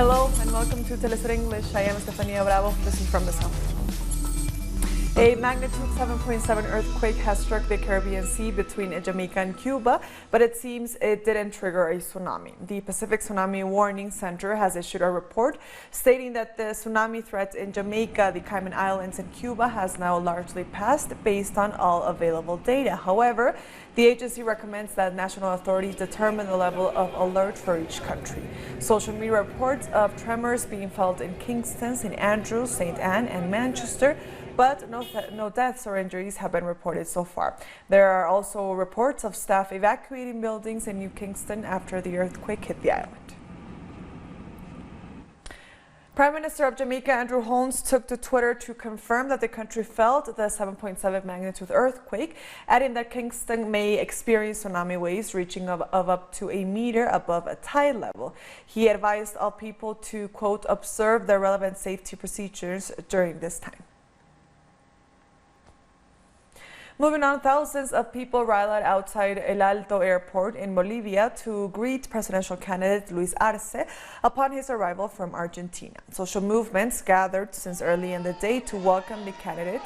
Hello and welcome to Telecer English. I am Estefania Bravo. This is from the South. A magnitude 7.7 earthquake has struck the Caribbean Sea between Jamaica and Cuba, but it seems it didn't trigger a tsunami. The Pacific Tsunami Warning Center has issued a report stating that the tsunami threat in Jamaica, the Cayman Islands, and Cuba has now largely passed based on all available data. However, the agency recommends that national authorities determine the level of alert for each country. Social media reports of tremors being felt in Kingston, St. Andrews, St. Anne, and Manchester, but no deaths or injuries have been reported so far. There are also reports of staff evacuating buildings in New Kingston after the earthquake hit the island. Prime Minister of Jamaica, Andrew Holmes, took to Twitter to confirm that the country felt the 7.7 magnitude earthquake, adding that Kingston may experience tsunami waves reaching of up to a meter above a tide level. He advised all people to, quote, observe the relevant safety procedures during this time. Moving on, thousands of people rallied outside El Alto Airport in Bolivia to greet presidential candidate Luis Arce upon his arrival from Argentina. Social movements gathered since early in the day to welcome the candidate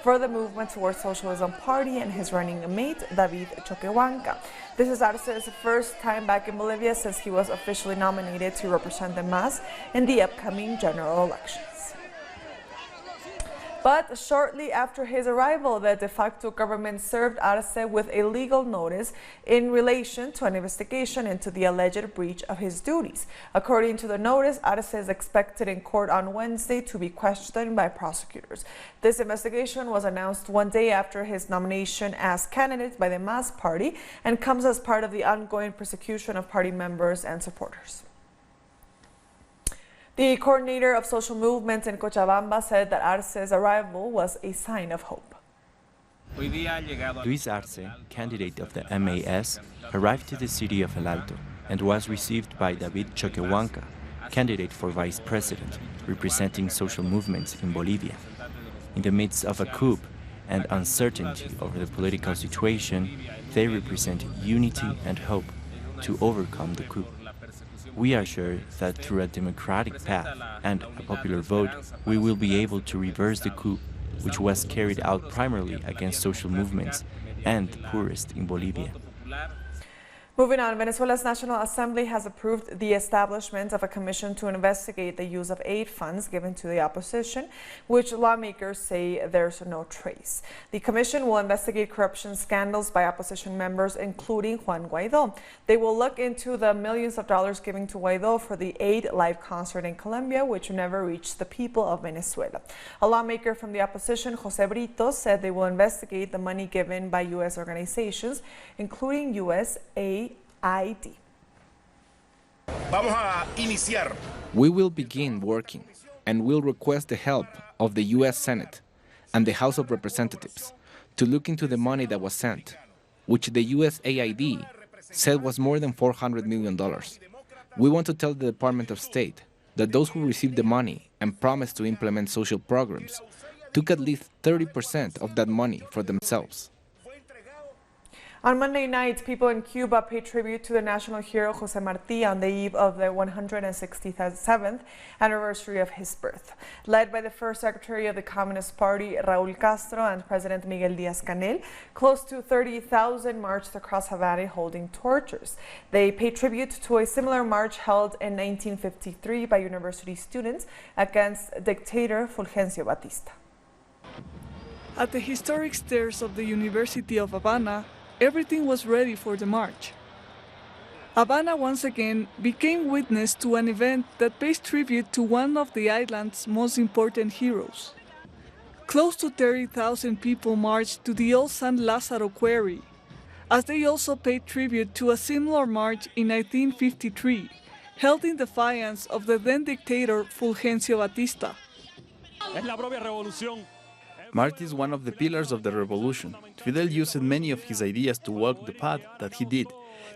for the movement towards Socialism Party and his running mate, David Choquehuanca. This is Arce's first time back in Bolivia since he was officially nominated to represent the MAS in the upcoming general elections. But shortly after his arrival, the de facto government served Arce with a legal notice in relation to an investigation into the alleged breach of his duties. According to the notice, Arce is expected in court on Wednesday to be questioned by prosecutors. This investigation was announced one day after his nomination as candidate by the MAS party and comes as part of the ongoing persecution of party members and supporters. The coordinator of social movements in Cochabamba said that Arce's arrival was a sign of hope. Luis Arce, candidate of the MAS, arrived to the city of El Alto and was received by David Choquehuanca, candidate for vice president, representing social movements in Bolivia. In the midst of a coup and uncertainty over the political situation, they represent unity and hope to overcome the coup. We are sure that through a democratic path and a popular vote, we will be able to reverse the coup, which was carried out primarily against social movements and the poorest in Bolivia. Moving on, Venezuela's National Assembly has approved the establishment of a commission to investigate the use of aid funds given to the opposition, which lawmakers say there's no trace. The commission will investigate corruption scandals by opposition members, including Juan Guaido. They will look into the millions of dollars given to Guaido for the Aid live concert in Colombia, which never reached the people of Venezuela. A lawmaker from the opposition, Jose Brito, said they will investigate the money given by U.S. organizations, including USAID. We will begin working and will request the help of the U.S. Senate and the House of Representatives to look into the money that was sent, which the USAID said was more than $400 million. We want to tell the Department of State that those who received the money and promised to implement social programs took at least 30% of that money for themselves. On Monday night, people in Cuba paid tribute to the national hero José Martí on the eve of the 167th anniversary of his birth. Led by the first secretary of the Communist Party, Raúl Castro, and President Miguel Díaz-Canel, close to 30,000 marched across Havana holding torches. They paid tribute to a similar march held in 1953 by university students against dictator Fulgencio Batista. At the historic stairs of the University of Havana, everything was ready for the march. Havana once again became witness to an event that pays tribute to one of the island's most important heroes. Close to 30,000 people marched to the old San Lázaro quarry, as they also paid tribute to a similar march in 1953, held in defiance of the then dictator Fulgencio Batista. Martí is one of the pillars of the revolution. Fidel used many of his ideas to walk the path that he did,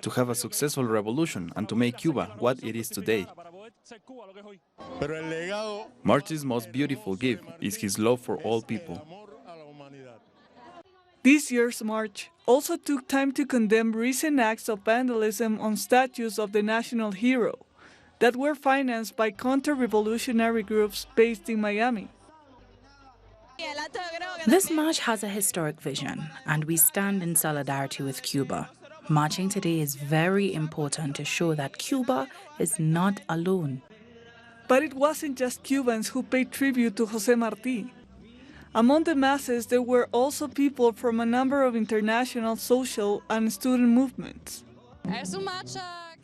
to have a successful revolution and to make Cuba what it is today. Martí's most beautiful gift is his love for all people. This year's march also took time to condemn recent acts of vandalism on statues of the national hero. that were financed by counter-revolutionary groups based in Miami. This march has a historic vision, and we stand in solidarity with Cuba. Marching today is very important to show that Cuba is not alone. But it wasn't just Cubans who paid tribute to José Martí. Among the masses, there were also people from a number of international social and student movements.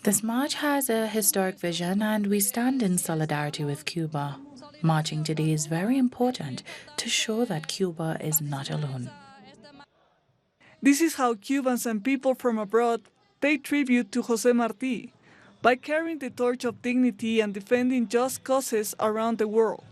This march has a historic vision, and we stand in solidarity with Cuba. Marching today is very important to show that Cuba is not alone. This is how Cubans and people from abroad pay tribute to José Martí, by carrying the torch of dignity and defending just causes around the world.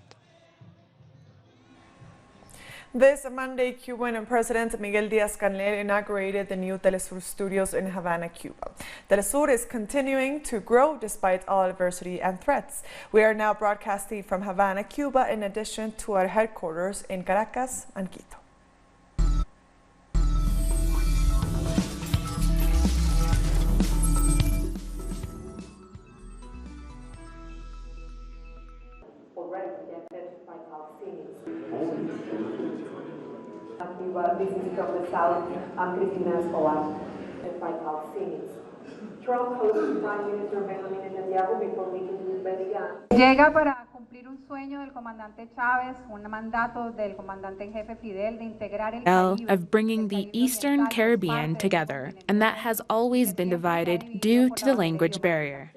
This Monday, Cuban President Miguel Díaz-Canel inaugurated the new Telesur studios in Havana, Cuba. Telesur is continuing to grow despite all adversity and threats. We are now broadcasting from Havana, Cuba, in addition to our headquarters in Caracas and Quito. This is from the south. I'm Cristina Escobar, by Phoenix. Trump hosted Prime Minister Benjamin Netanyahu before meeting with Vatican. Llega para cumplir un sueño del comandante Chávez, un mandato del comandante en jefe Fidel de integrar el Caribe, of bringing the Eastern Caribbean together, and that has always been divided due to the language barrier.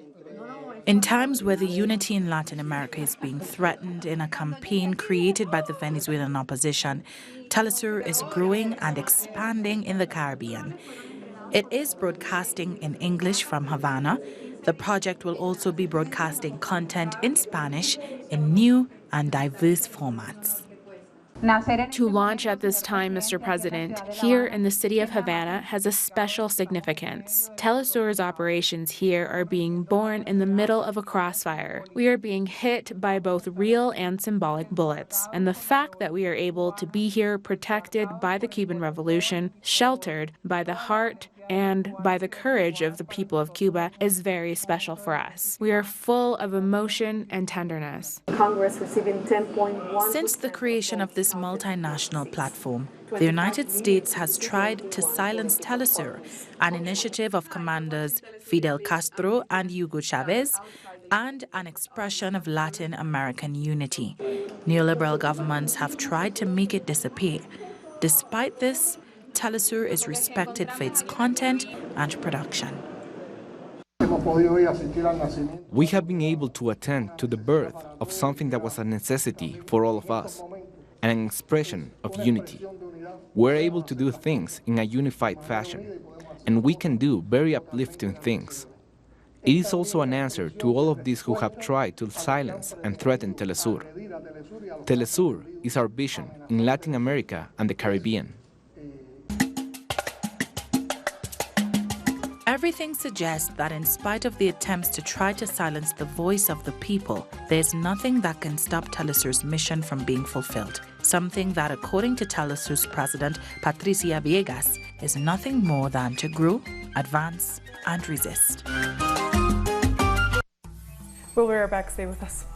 In times where the unity in Latin America is being threatened in a campaign created by the Venezuelan opposition, Telesur is growing and expanding in the Caribbean. It is broadcasting in English from Havana. The project will also be broadcasting content in Spanish in new and diverse formats. To launch at this time, Mr. President, here in the city of Havana has a special significance. Telesur's operations here are being born in the middle of a crossfire. We are being hit by both real and symbolic bullets, and the fact that we are able to be here protected by the Cuban Revolution, sheltered by the heart and by the courage of the people of Cuba is very special for us. We are full of emotion and tenderness. Congress receiving 10.1. Since the creation of this multinational platform, the United States has tried to silence Telesur, an initiative of commanders Fidel Castro and Hugo Chavez, and an expression of Latin American unity. Neoliberal governments have tried to make it disappear. Despite this, Telesur is respected for its content and production. We have been able to attend to the birth of something that was a necessity for all of us, and an expression of unity. We're able to do things in a unified fashion, and we can do very uplifting things. It is also an answer to all of these who have tried to silence and threaten Telesur. Telesur is our vision in Latin America and the Caribbean. Everything suggests that in spite of the attempts to try to silence the voice of the people, there's nothing that can stop Telesur's mission from being fulfilled. Something that, according to Telesur's president, Patricia Viegas, is nothing more than to grow, advance, and resist. We'll be right back. Stay with us.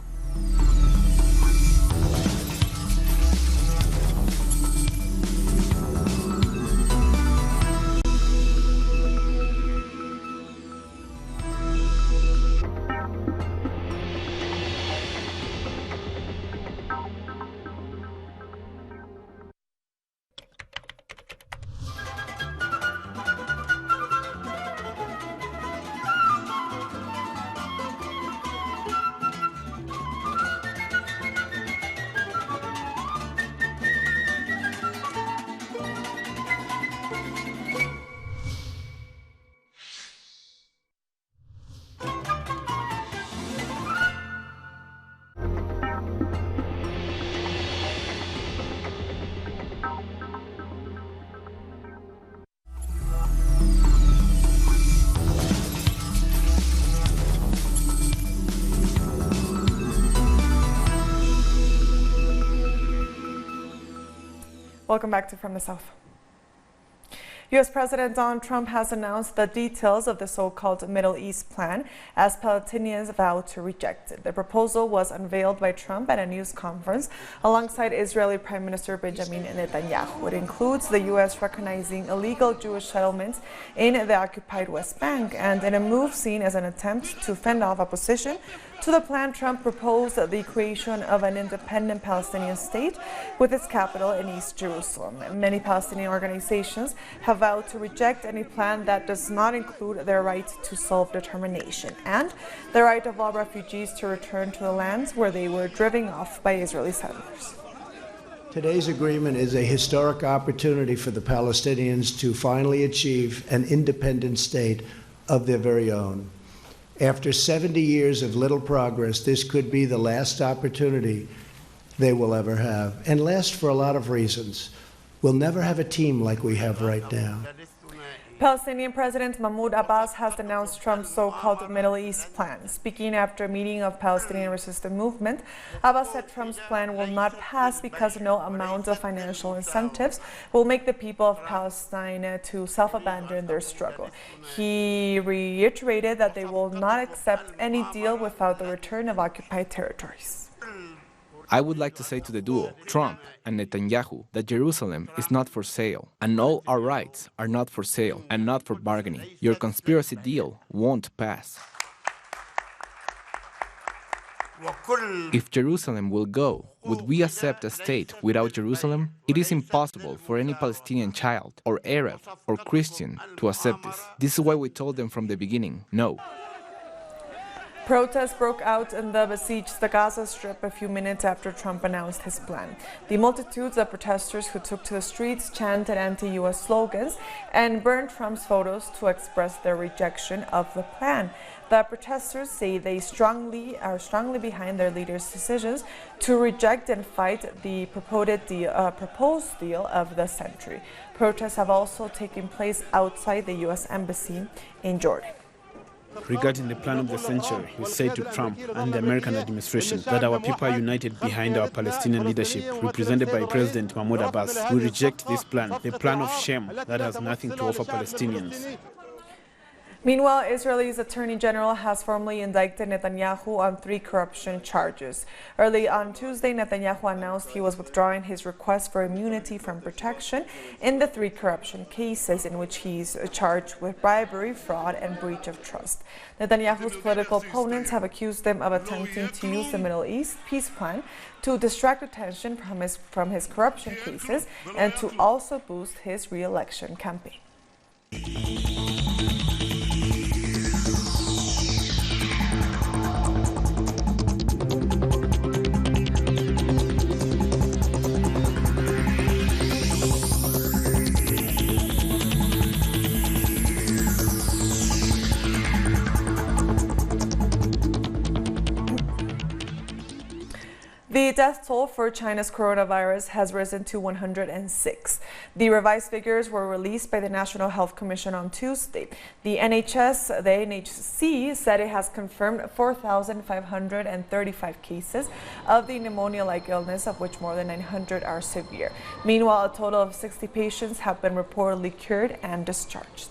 Welcome back to From the South. U.S. President Donald Trump has announced the details of the so-called Middle East plan as Palestinians vow to reject it. The proposal was unveiled by Trump at a news conference alongside Israeli Prime Minister Benjamin Netanyahu. It includes the U.S. recognizing illegal Jewish settlements in the occupied West Bank, and in a move seen as an attempt to fend off opposition to the plan, Trump proposed the creation of an independent Palestinian state with its capital in East Jerusalem. Many Palestinian organizations have vowed to reject any plan that does not include their right to self-determination and the right of all refugees to return to the lands where they were driven off by Israeli settlers. Today's agreement is a historic opportunity for the Palestinians to finally achieve an independent state of their very own. After 70 years of little progress, this could be the last opportunity they will ever have, and last for a lot of reasons. We'll never have a team like we have right now. Palestinian President Mahmoud Abbas has denounced Trump's so-called Middle East plan. Speaking after a meeting of Palestinian resistance movement, Abbas said Trump's plan will not pass because no amount of financial incentives will make the people of Palestine to self-abandon their struggle. He reiterated that they will not accept any deal without the return of occupied territories. I would like to say to the duo, Trump and Netanyahu, that Jerusalem is not for sale, and all our rights are not for sale and not for bargaining. Your conspiracy deal won't pass. If Jerusalem will go, would we accept a state without Jerusalem? It is impossible for any Palestinian child, or Arab, or Christian to accept this. This is why we told them from the beginning, no. Protests broke out in the besieged Gaza Strip a few minutes after Trump announced his plan. The multitudes of protesters who took to the streets chanted anti-U.S. slogans and burned Trump's photos to express their rejection of the plan. The protesters say they are strongly behind their leader's decisions to reject and fight the proposed deal of the century. Protests have also taken place outside the U.S. Embassy in Jordan. Regarding the plan of the century, we say to Trump and the American administration that our people are united behind our Palestinian leadership, represented by President Mahmoud Abbas. We reject this plan, the plan of shame that has nothing to offer Palestinians. Meanwhile, Israel's Attorney General has formally indicted Netanyahu on 3 corruption charges. Early on Tuesday, Netanyahu announced he was withdrawing his request for immunity from protection in the 3 corruption cases in which he's charged with bribery, fraud, and breach of trust. Netanyahu's political opponents have accused him of attempting to use the Middle East peace plan to distract attention from his corruption cases and to also boost his re-election campaign. The death toll for China's coronavirus has risen to 106. The revised figures were released by the National Health Commission on Tuesday. The NHC said it has confirmed 4,535 cases of the pneumonia-like illness, of which more than 900 are severe. Meanwhile, a total of 60 patients have been reportedly cured and discharged.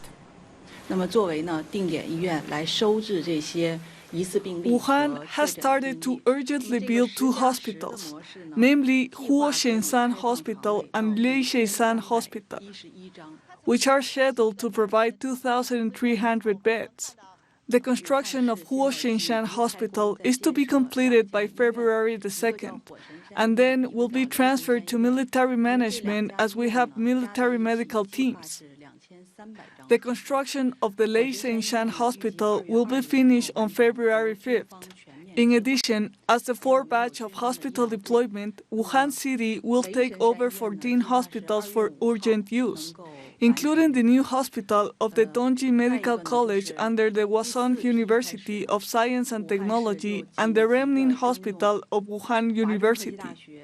那么作为呢定点医院来收治这些 Wuhan has started to urgently build 2 hospitals, namely Huo Shenshan Hospital and Leisheishan Hospital, which are scheduled to provide 2,300 beds. The construction of Huo Shenshan Hospital is to be completed by February the 2nd, and then will be transferred to military management as we have military medical teams. The construction of the Leisheishan Hospital will be finished on February 5th. In addition, as the 4th batch of hospital deployment, Wuhan City will take over 14 hospitals for urgent use, including the new hospital of the Dongji Medical College under the Hwasong University of Science and Technology and the Remnin Hospital of Wuhan University.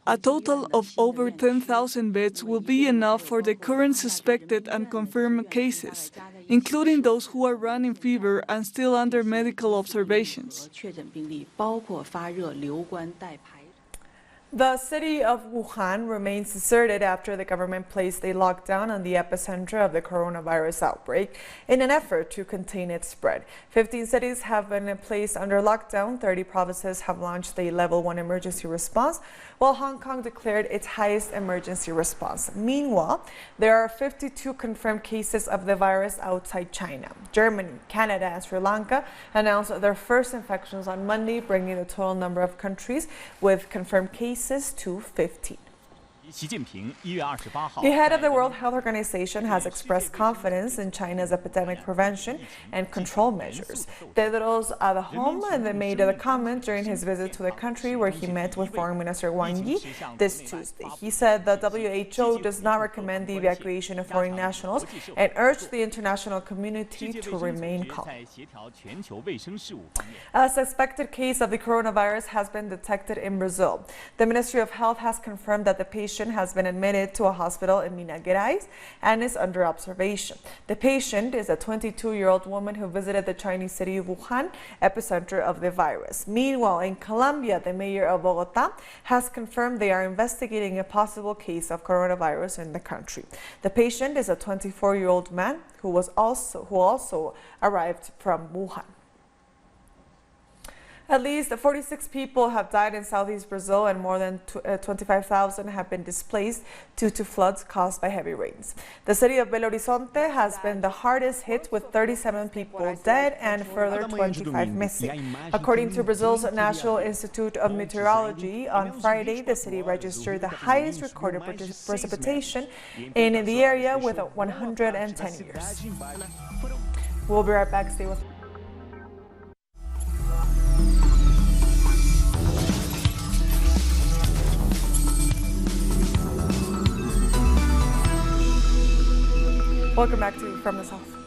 A total of over 10,000 beds will be enough for the current suspected and confirmed cases, including those who are running fever and still under medical observations. The city of Wuhan remains deserted after the government placed a lockdown on the epicenter of the coronavirus outbreak in an effort to contain its spread. 15 cities have been placed under lockdown. 30 provinces have launched a level 1 emergency response, while Hong Kong declared its highest emergency response. Meanwhile, there are 52 confirmed cases of the virus outside China. Germany, Canada, and Sri Lanka announced their first infections on Monday, bringing the total number of countries with confirmed cases to 15. The head of the World Health Organization has expressed confidence in China's epidemic prevention and control measures. Tedros Adhanom made the comment during his visit to the country, where he met with Foreign Minister Wang Yi this Tuesday. He said the WHO does not recommend the evacuation of foreign nationals and urged the international community to remain calm. A suspected case of the coronavirus has been detected in Brazil. The Ministry of Health has confirmed that the patient has been admitted to a hospital in Minas Gerais and is under observation. The patient is a 22-year-old woman who visited the Chinese city of Wuhan, epicenter of the virus. Meanwhile, in Colombia, the mayor of Bogotá has confirmed they are investigating a possible case of coronavirus in the country. The patient is a 24-year-old man who also arrived from Wuhan. At least 46 people have died in southeast Brazil, and more than 25,000 have been displaced due to floods caused by heavy rains. The city of Belo Horizonte has been the hardest hit, with 37 people dead and further 25 missing. According to Brazil's National Institute of Meteorology, on Friday, the city registered the highest recorded precipitation in the area with 110 years. We'll be right back. Stay with us. Welcome back to From the South.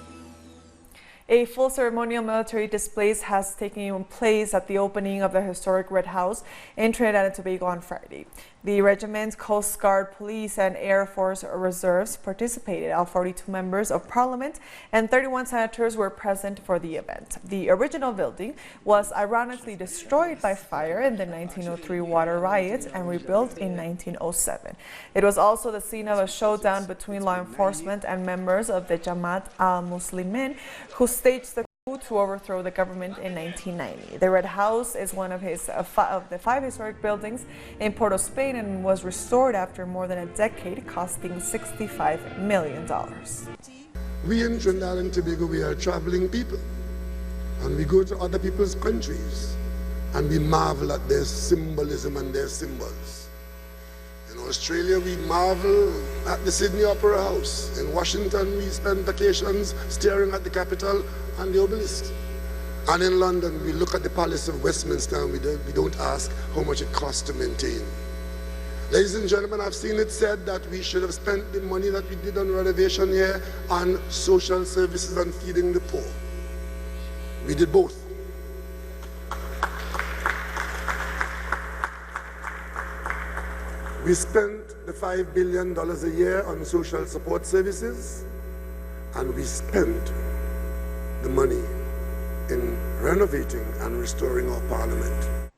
A full ceremonial military display has taken place at the opening of the historic Red House in Trinidad and Tobago on Friday. The regiment, Coast Guard, Police, and Air Force Reserves participated. All 42 members of Parliament and 31 senators were present for the event. The original building was ironically destroyed by fire in the 1903 water riots and rebuilt in 1907. It was also the scene of a showdown between law enforcement and members of the Jamaat al-Muslimin, who staged the coup to overthrow the government in 1990. The Red House is one of the 5 historic buildings in Port of Spain and was restored after more than a decade, costing $65 million. We in Trinidad and Tobago, we are traveling people, and we go to other people's countries and we marvel at their symbolism and their symbols. In Australia, we marvel at the Sydney Opera House. In Washington, we spend vacations staring at the Capitol and the obelisk. And in London, we look at the Palace of Westminster and we don't ask how much it costs to maintain. Ladies and gentlemen, I've seen it said that we should have spent the money that we did on renovation here on social services and feeding the poor. We did both. We spent the $5 billion a year on social support services, and we spent the money in renovating and restoring our parliament.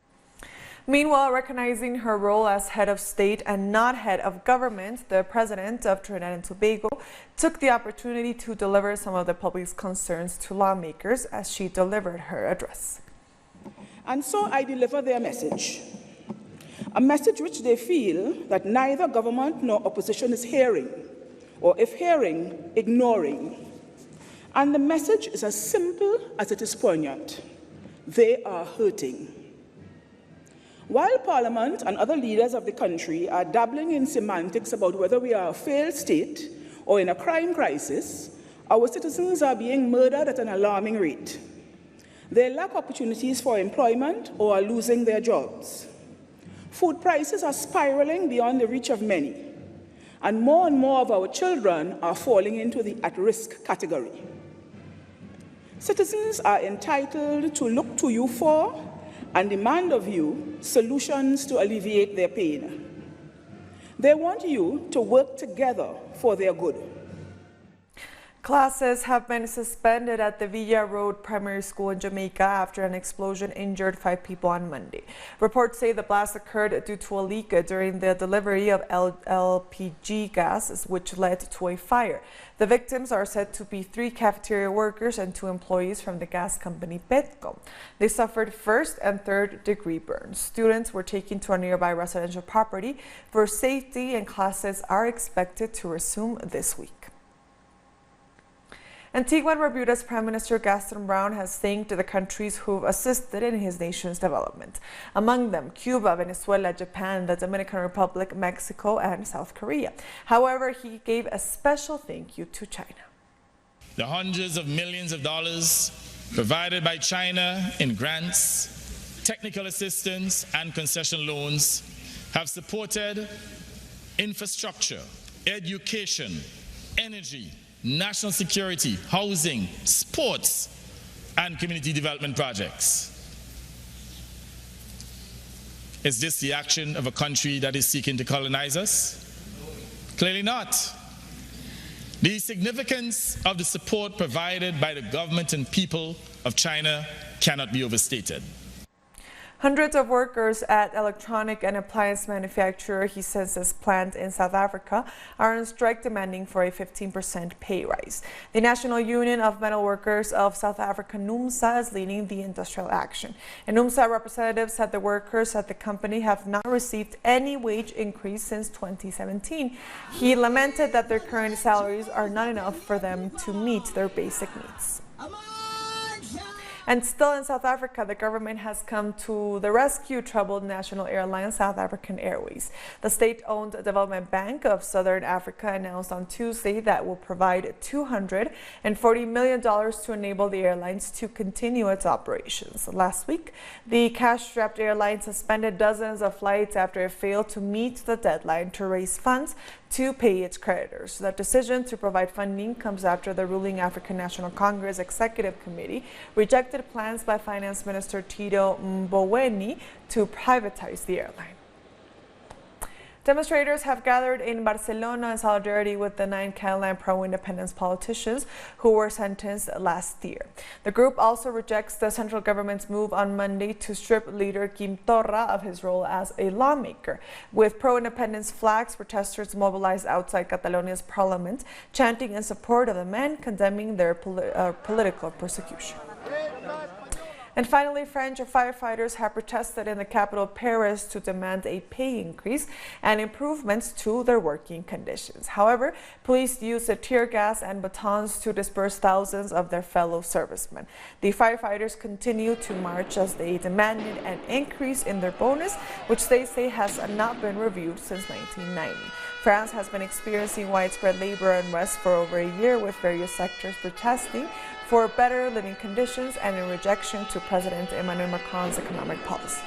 Meanwhile, recognizing her role as head of state and not head of government, the president of Trinidad and Tobago took the opportunity to deliver some of the public's concerns to lawmakers as she delivered her address. And so I deliver their message. A message which they feel that neither government nor opposition is hearing, or if hearing, ignoring. And the message is as simple as it is poignant. They are hurting. While Parliament and other leaders of the country are dabbling in semantics about whether we are a failed state or in a crime crisis, our citizens are being murdered at an alarming rate. They lack opportunities for employment or are losing their jobs. Food prices are spiraling beyond the reach of many, and more of our children are falling into the at-risk category. Citizens are entitled to look to you for and demand of you solutions to alleviate their pain. They want you to work together for their good. Classes have been suspended at the Villa Road Primary School in Jamaica after an explosion injured 5 people on Monday. Reports say the blast occurred due to a leak during the delivery of LPG gas, which led to a fire. The victims are said to be 3 cafeteria workers and 2 employees from the gas company Petco. They suffered 1st and 3rd degree burns. Students were taken to a nearby residential property for safety, and classes are expected to resume this week. Antigua and Barbuda's Prime Minister Gaston Brown has thanked the countries who've assisted in his nation's development. Among them, Cuba, Venezuela, Japan, the Dominican Republic, Mexico, and South Korea. However, he gave a special thank you to China. The hundreds of millions of dollars provided by China in grants, technical assistance, and concession loans have supported infrastructure, education, energy, national security, housing, sports, and community development projects. Is this the action of a country that is seeking to colonize us? Clearly not. The significance of the support provided by the government and people of China cannot be overstated. Hundreds of workers at electronic and appliance manufacturer he says his plant in South Africa are on strike demanding for a 15% pay rise. The National Union of Metal Workers of South Africa, NUMSA, is leading the industrial action. And NUMSA representatives said the workers at the company have not received any wage increase since 2017. He lamented that their current salaries are not enough for them to meet their basic needs. And still in South Africa, the government has come to the rescue troubled national airline South African Airways. The state-owned Development Bank of Southern Africa announced on Tuesday that will provide $240 million to enable the airlines to continue its operations. Last week, the cash-strapped airline suspended dozens of flights after it failed to meet the deadline to raise funds to pay its creditors. The decision to provide funding comes after the ruling African National Congress Executive Committee rejected plans by Finance Minister Tito Mboweni to privatize the airline. Demonstrators have gathered in Barcelona in solidarity with the 9 Catalan pro-independence politicians who were sentenced last year. The group also rejects the central government's move on Monday to strip leader Quim Torra of his role as a lawmaker. With pro-independence flags, protesters mobilized outside Catalonia's parliament, chanting in support of the men, condemning their political persecution. And finally, French firefighters have protested in the capital Paris to demand a pay increase and improvements to their working conditions. However, police used tear gas and batons to disperse thousands of their fellow servicemen. The firefighters continue to march as they demanded an increase in their bonus, which they say has not been reviewed since 1990. France has been experiencing widespread labor unrest for over a year, with various sectors protesting for better living conditions and in rejection to President Emmanuel Macron's economic policies.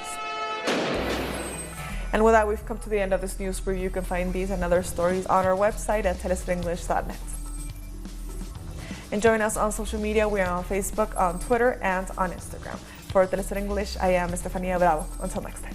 And with that, we've come to the end of this news review. You can find these and other stories on our website at telestudenglish.net. And join us on social media. We are on Facebook, on Twitter, and on Instagram. For Telesur English, I am Estefania Bravo. Until next time.